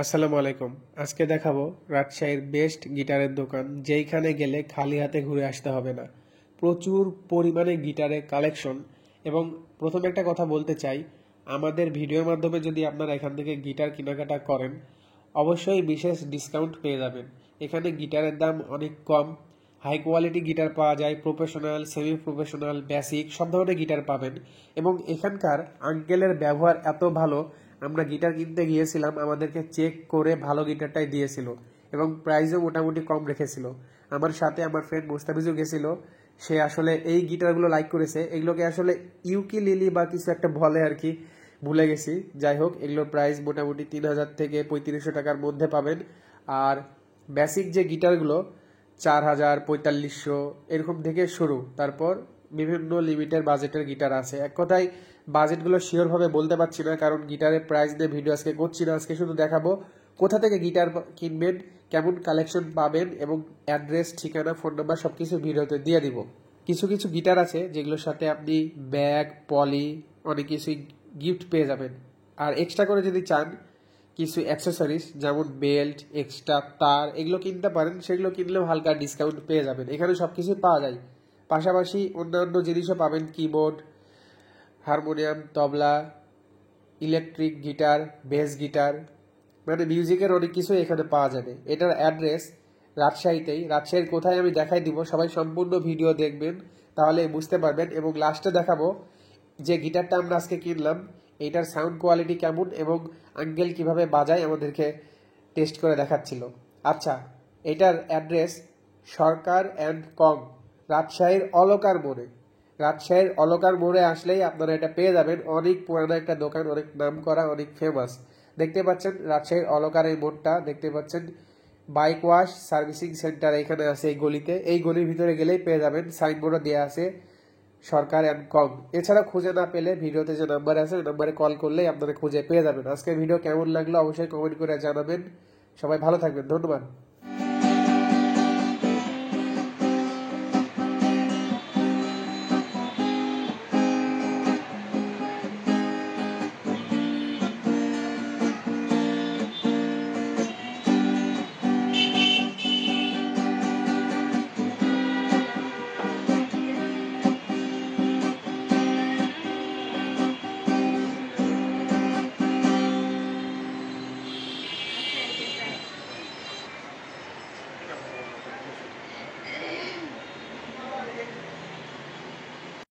আসসালামু আলাইকুম। আজকে দেখাবো রাজশাহীর বেস্ট গিটারের দোকান, যেইখানে গেলে খালি হাতে ঘুরে আসতে হবে না। প্রচুর পরিমাণে গিটারের কালেকশন। এবং প্রথমে একটা কথা বলতে চাই, আমাদের ভিডিওর মাধ্যমে যদি আপনারা এখান থেকে গিটার কেনাকাটা করেন, অবশ্যই বিশেষ ডিসকাউন্ট পেয়ে যাবেন। এখানে গিটারের দাম অনেক কম, হাই কোয়ালিটি গিটার পাওয়া যায়, প্রফেশনাল, সেমি প্রফেশনাল, বেসিক সব ধরনের গিটার পাবেন। এবং এখানকার আঙ্কেলের ব্যবহার এত ভালো, আমরা গিটার কিনতে গিয়েছিলাম, আমাদেরকে চেক করে ভালো গিটারটাই দিয়েছিল এবং প্রাইসও মোটামুটি কম রেখেছিল। আমার সাথে আমার ফ্রেন্ড মোস্তাফিজও গেছিল, সে আসলে এই গিটারগুলো লাইক করেছে। এগুলোকে আসলে ইউকিলিলি বা কিছু একটা বলে আর কি, ভুলে গেছি। যাই হোক, এগুলোর প্রাইস মোটামুটি 3,000 থেকে 3500 টাকার মধ্যে পাবেন। আর বেসিক যে গিটারগুলো 4,000, 4500 এরকম থেকে শুরু। তারপর বিভিন্ন লিমিটের বাজেটের গিটার আছে। এক কথায় বাজেটগুলো শিওরভাবে বলতে পারছি না, কারণ গিটারের প্রাইস নিয়ে ভিডিও আজকে করছি না। আজকে শুধু দেখাবো কোথা থেকে গিটার কিনবেন, কেমন কালেকশন পাবেন এবং অ্যাড্রেস, ঠিকানা, ফোন নাম্বার সব কিছু ভিডিওতে দিয়ে দিব। কিছু কিছু গিটার আছে যেগুলোর সাথে আপনি ব্যাগ, পলি, অনেক কিছুই গিফট পেয়ে যাবেন। আর এক্সট্রা করে যদি চান কিছু অ্যাক্সেসরিজ যেমন বেল্ট, এক্সট্রা তার, এগুলো কিনতে পারেন। সেগুলো কিনলেও হালকা ডিসকাউন্ট পেয়ে যাবেন। এখানে সব কিছুই পাওয়া যায়, পাশাপাশি অন্যান্য জিনিসও পাবেন, কিবোর্ড, হারমোনিয়াম, তবলা, ইলেকট্রিক গিটার, বেস গিটার, মানে মিউজিকের অনেক কিছু এখানে পাওয়া যাবে। এটার অ্যাড্রেস রাজশাহীতেই। রাজশাহীর কোথায় আমি দেখাই দিব, সবাই সম্পূর্ণ ভিডিও দেখবেন, তাহলে বুঝতে পারবেন। এবং লাস্টে দেখাবো যে গিটারটা আমরা আজকে কিনলাম, এইটার সাউন্ড কোয়ালিটি কেমন এবং আঙ্কেল কিভাবে বাজায় আমাদেরকে টেস্ট করে দেখাচ্ছিল। আচ্ছা, এটার অ্যাড্রেস সরকার অ্যান্ড কম, রাজশাহীর অলকার মোড়ে। রাজশাহীর অলকার মোড়ে আসলেই আপনারা এটা পেয়ে যাবেন। অনেক পুরানো একটা দোকান, অনেক নাম করা, অনেক ফেমাস। দেখতে পাচ্ছেন রাজশাহীর অলকার এই মোড়টা, দেখতে পাচ্ছেন বাইক ওয়াশ সার্ভিসিং সেন্টার এখানে আছে এই গলিতে। এই গলির ভিতরে গেলেই পেয়ে যাবেন, সাইনবোর্ডও দেওয়া আছে সরকার অ্যান্ড কম। এছাড়া খুঁজে না পেলে ভিডিওতে যে নাম্বার আছে ওই নাম্বারে কল করলেই আপনারা খুঁজে পেয়ে যাবেন। আজকের ভিডিও কেমন লাগলো অবশ্যই কমেন্ট করে জানাবেন। সবাই ভালো থাকবেন, ধন্যবাদ।